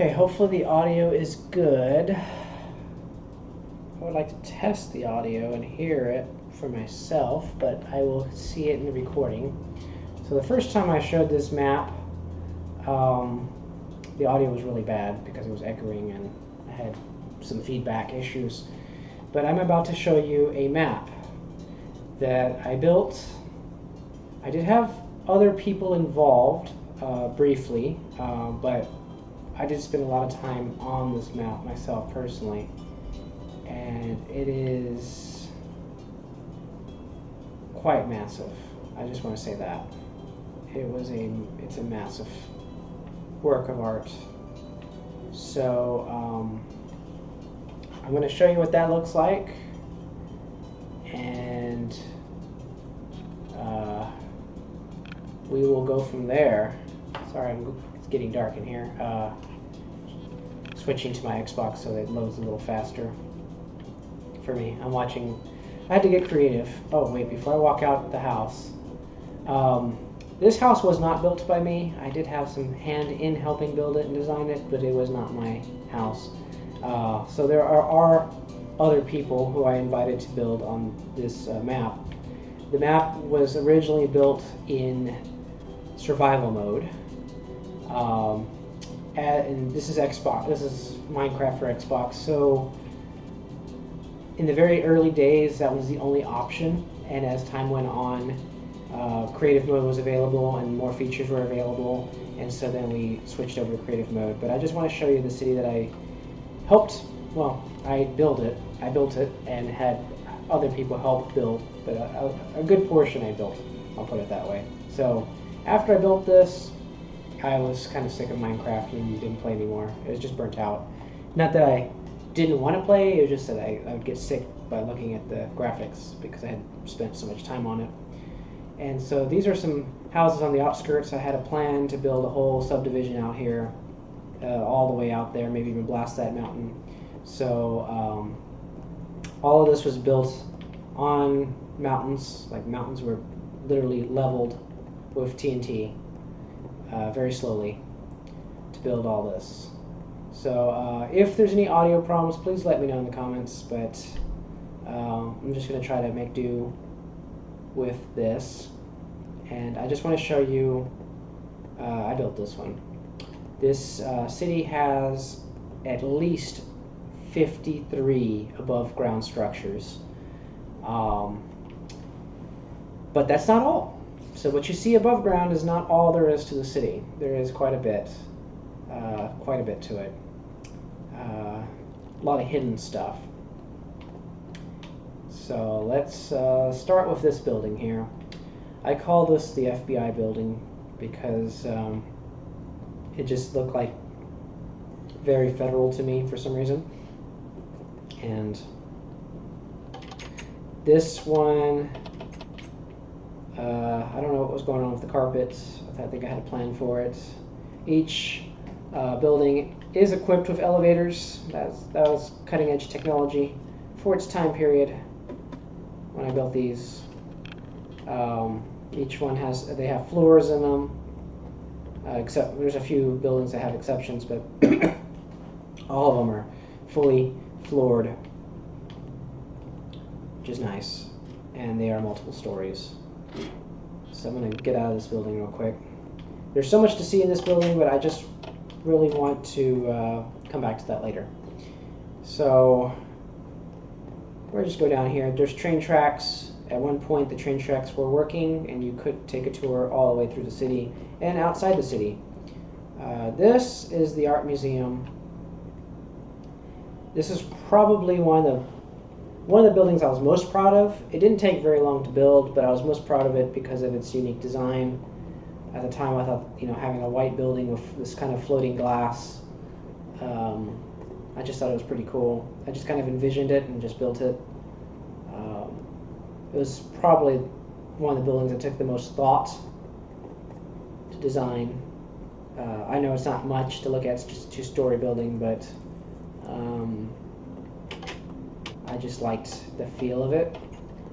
Okay, hopefully the audio is good. I would like to test the audio and hear it for myself, but I will see it in the recording. So the first time I showed this map, the audio was really bad because it was echoing and I had some feedback issues. But I'm about to show you a map that I built. I did have other people involved briefly, but I did spend a lot of time on this map myself personally, and it is quite massive. I just want to say that it's a massive work of art. So I'm going to show you what that looks like, and we will go from there. Sorry, it's getting dark in here. Switching to my Xbox so it loads a little faster for me. I had to get creative. Oh wait, before I walk out the house, this house was not built by me. I did have some hand in helping build it and design it, but it was not my house. So there are other people who I invited to build on this map. The map was originally built in survival mode. And this is Xbox. This is Minecraft for Xbox. So in the very early days, that was the only option. And as time went on, creative mode was available and more features were available. And so then we switched over to creative mode. But I just want to show you the city that I helped. Well, I built it and had other people help build. But a good portion I built. I'll put it that way. So after I built this, I was kind of sick of Minecraft and didn't play anymore. It was just burnt out. Not that I didn't want to play, it was just that I would get sick by looking at the graphics because I had spent so much time on it. And so these are some houses on the outskirts. I had a plan to build a whole subdivision out here, all the way out there, maybe even blast that mountain. So all of this was built on mountains. Like, mountains were literally leveled with TNT. Very slowly to build all this. So if there's any audio problems, please let me know in the comments, but I'm just going to try to make do with this. And I just want to show you, I built this one. This city has at least 53 above ground structures, but that's not all. So what you see above ground is not all there is to the city. There is quite a bit to it. A lot of hidden stuff. So let's start with this building here. I call this the FBI building because it just looked like very federal to me for some reason. And this one, I don't know what was going on with the carpets. I think I had a plan for it. Each building is equipped with elevators. That was cutting edge technology for its time period when I built these. Each one they have floors in them, except there's a few buildings that have exceptions, but all of them are fully floored, which is nice, and they are multiple stories. So I'm going to get out of this building real quick. There's so much to see in this building, but I just really want to come back to that later. So we'll just go down here. There's train tracks. At one point the train tracks were working and you could take a tour all the way through the city and outside the city. This is the art museum. This is probably one of the buildings I was most proud of. It didn't take very long to build, but I was most proud of it because of its unique design. At the time, I thought, having a white building with this kind of floating glass, I just thought it was pretty cool. I just kind of envisioned it and just built it. It was probably one of the buildings that took the most thought to design. I know it's not much to look at, it's just a two-story building, but I just liked the feel of it.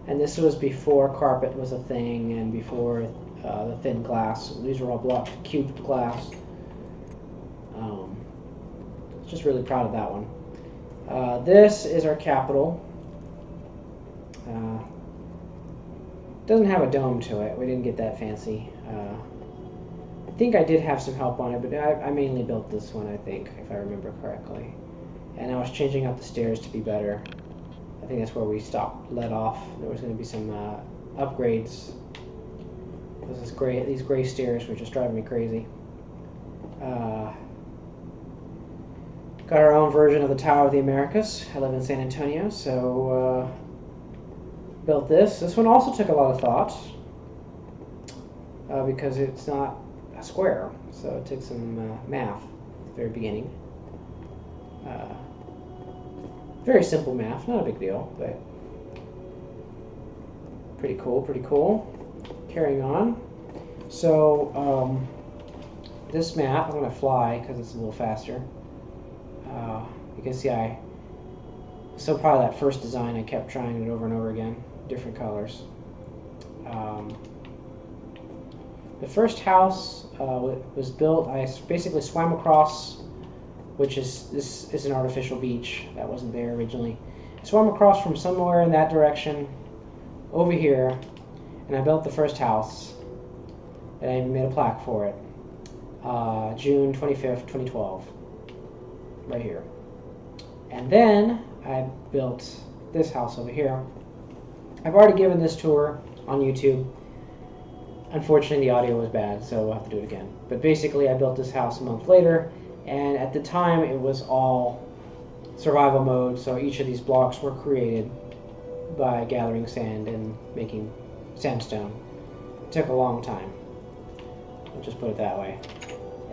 And this was before carpet was a thing and before the thin glass. These were all blocked cubed glass. Just really proud of that one. This is our capital. Doesn't have a dome to it. We didn't get that fancy. I think I did have some help on it, but I mainly built this one, I think, if I remember correctly. And I was changing out the stairs to be better. I think that's where we let off. There was going to be some upgrades. These gray stairs were just driving me crazy. Got our own version of the Tower of the Americas. I live in San Antonio, so built this. This one also took a lot of thought because it's not a square, so it took some math at the very beginning. Very simple math, not a big deal, but pretty cool, pretty cool. Carrying on. So this map, I'm going to fly because it's a little faster. You can see I'm so proud of that first design. I kept trying it over and over again, different colors. The first house was built, I basically swam across, this is an artificial beach that wasn't there originally. I swam across from somewhere in that direction over here, and I built the first house, and I even made a plaque for it. June 25th, 2012, right here. And then I built this house over here. I've already given this tour on YouTube. Unfortunately, the audio was bad, so we'll have to do it again. But basically, I built this house a month later, and at the time, it was all survival mode, so each of these blocks were created by gathering sand and making sandstone. It took a long time. I'll just put it that way.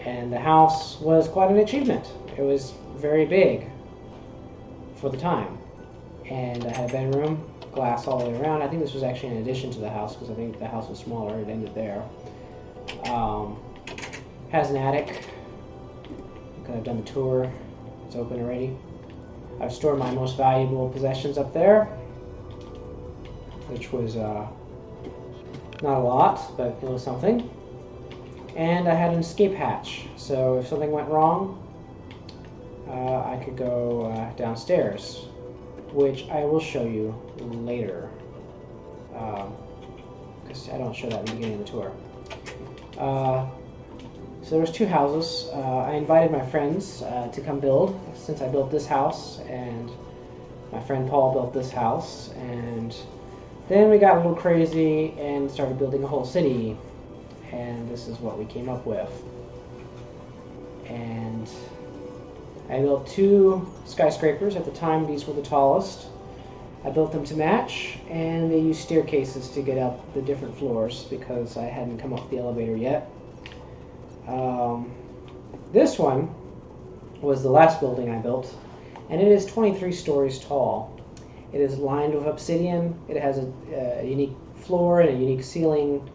And the house was quite an achievement. It was very big for the time. And I had a bedroom, glass all the way around. I think this was actually in addition to the house because I think the house was smaller. It ended there. Has an attic. I've done the tour. It's open already. I've stored my most valuable possessions up there, which was not a lot, but it was something. And I had an escape hatch, so if something went wrong, I could go downstairs, which I will show you later, because I don't show that in the beginning of the tour. So there was two houses. I invited my friends to come build, since I built this house, and my friend Paul built this house, and then we got a little crazy and started building a whole city, and this is what we came up with. And I built two skyscrapers. At the time, these were the tallest. I built them to match, and they used staircases to get up the different floors because I hadn't come off the elevator yet. This one was the last building I built, and it is 23 stories tall. It is lined with obsidian. It has a unique floor and a unique ceiling,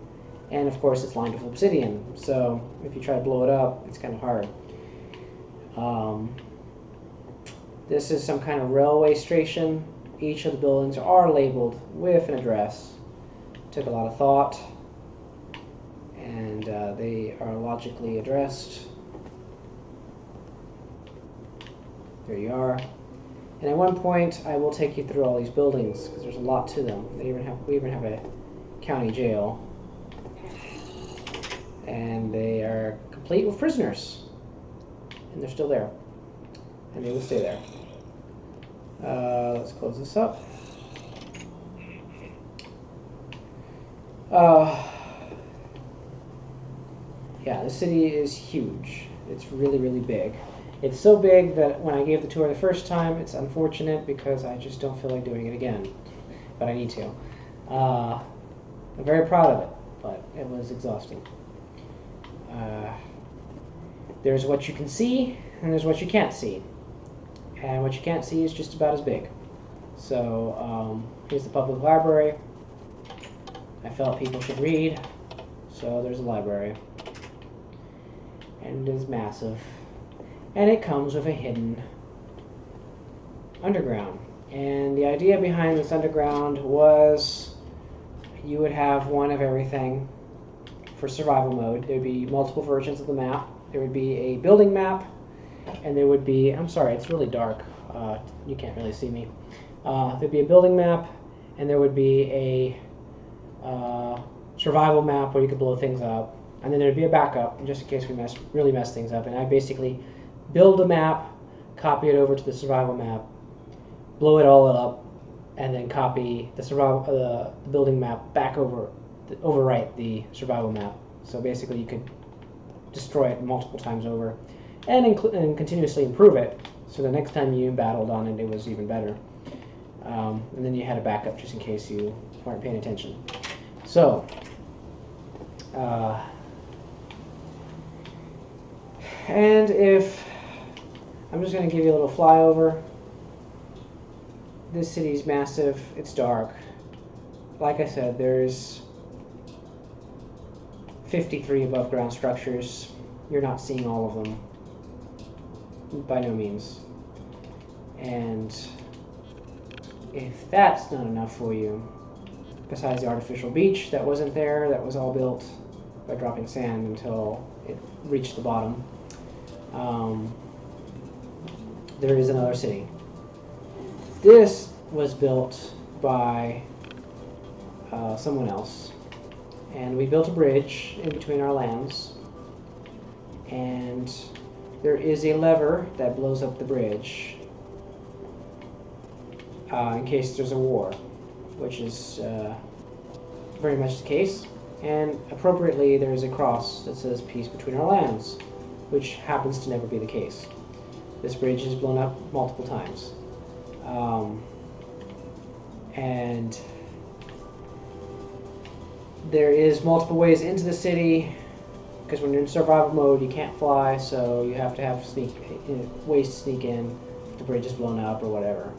and of course it's lined with obsidian. So if you try to blow it up, it's kind of hard. This is some kind of railway station. Each of the buildings are labeled with an address. Took a lot of thought, and they are logically addressed. There you are. And at one point, I will take you through all these buildings because there's a lot to them. We even have a county jail, and they are complete with prisoners, and they're still there, and they will stay there. Let's close this up. Yeah, the city is huge. It's really, really big. It's so big that when I gave the tour the first time, it's unfortunate because I just don't feel like doing it again, but I need to. I'm very proud of it, but it was exhausting. There's what you can see, and there's what you can't see. And what you can't see is just about as big. So here's the public library. I felt people should read, so there's a library. And it is massive. And it comes with a hidden underground. And the idea behind this underground was you would have one of everything for survival mode. There would be multiple versions of the map. There would be a building map, and there would be, I'm sorry, it's really dark. You can't really see me. There'd be a building map, and there would be a survival map where you could blow things up, and then there'd be a backup just in case we really mess things up. And I basically build a map, copy it over to the survival map, blow it all up, and then copy the building map back overwrite the survival map. So basically, you could destroy it multiple times over, and continuously improve it. So the next time you battled on it, it was even better. And then you had a backup just in case you weren't paying attention. So, and if I'm just going to give you a little flyover. This city's massive. It's dark. Like I said, there's 53 above ground structures. You're not seeing all of them. By no means. And if that's not enough for you, besides the artificial beach that wasn't there, that was all built by dropping sand until it reached the bottom, there is another city. This was built by someone else, and we built a bridge in between our lands, and there is a lever that blows up the bridge in case there's a war, which is very much the case. And appropriately, there is a cross that says peace between our lands, which happens to never be the case. This bridge is blown up multiple times. And there is multiple ways into the city, because when you're in survival mode, you can't fly, so you have to have ways to sneak in if the bridge is blown up or whatever.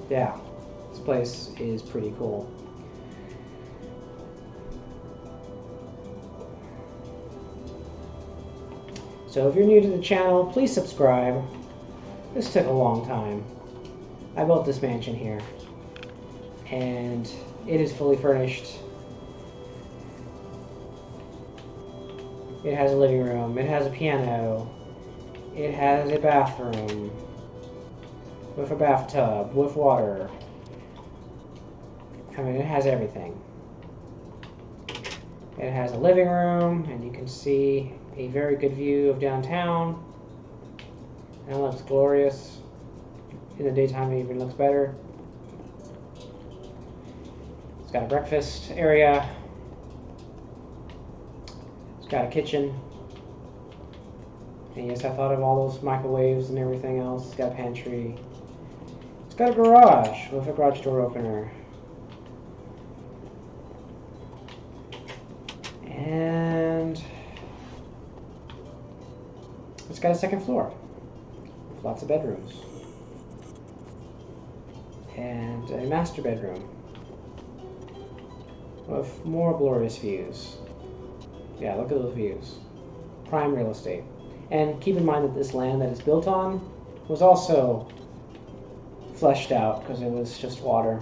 Yeah, this place is pretty cool. So if you're new to the channel, please subscribe. This took a long time. I built this mansion here, and it is fully furnished. It has a living room, it has a piano, it has a bathroom with a bathtub, with water. I mean, it has everything. It has a living room, and you can see a very good view of downtown. And it looks glorious. In the daytime, it even looks better. It's got a breakfast area. It's got a kitchen. And yes, I thought of all those microwaves and everything else. It's got a pantry. It's got a garage with a garage door opener. And it's got a second floor with lots of bedrooms. And a master bedroom with more glorious views. Yeah, look at those views. Prime real estate. And keep in mind that this land that it's built on was also fleshed out because it was just water.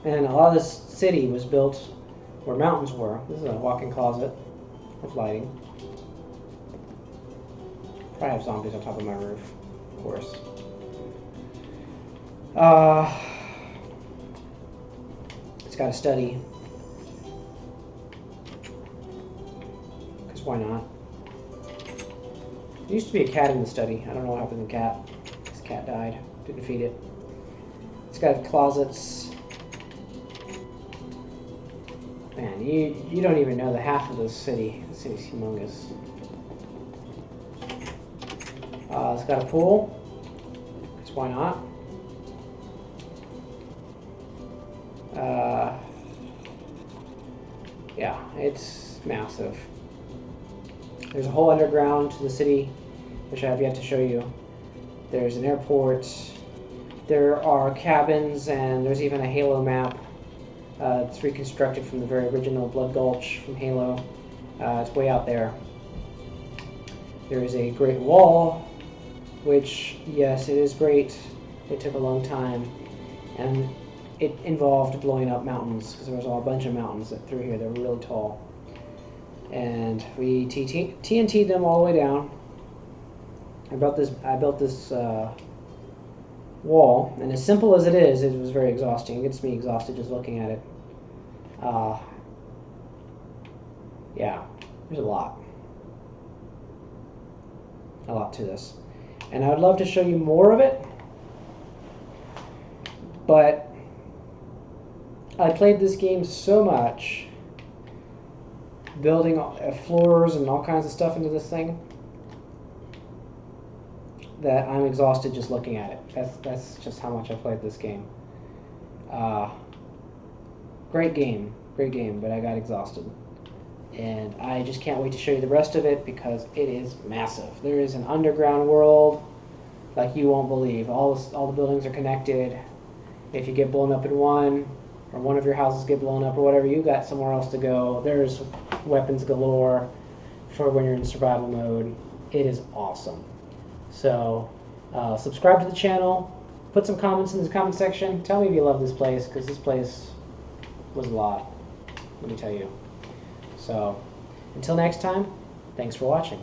And a lot of this city was built where mountains were. This is a walk-in closet with lighting. Probably have zombies on top of my roof, of course. It's got a study. Because why not? There used to be a cat in the study. I don't know what happened to the cat. This cat died. Didn't feed it. It's got closets. Man, you don't even know the half of this city. The city's humongous. It's got a pool. Because why not? Yeah, it's massive. There's a whole underground to the city, which I have yet to show you. There's an airport. There are cabins, and there's even a Halo map. It's reconstructed from the very original Blood Gulch from Halo. It's way out there. There is a Great Wall, which, yes, it is great. It took a long time, and it involved blowing up mountains, because there was a bunch of mountains that through here that were really tall. and we TNT'd them all the way down. I built this wall, and as simple as it is, it was very exhausting. It gets me exhausted just looking at it. Yeah, there's a lot to this, and I would love to show you more of it, but I played this game so much, building floors and all kinds of stuff into this thing, that I'm exhausted just looking at it. That's just how much I played this game. Great game, but I got exhausted. And I just can't wait to show you the rest of it because it is massive. There is an underground world like you won't believe. All the buildings are connected. If you get blown up in one, or one of your houses get blown up or whatever, you got somewhere else to go. There's weapons galore for when you're in survival mode. It is awesome. So subscribe to the channel. Put some comments in the comment section. Tell me if you love this place, because this place was a lot, let me tell you. So, until next time, thanks for watching.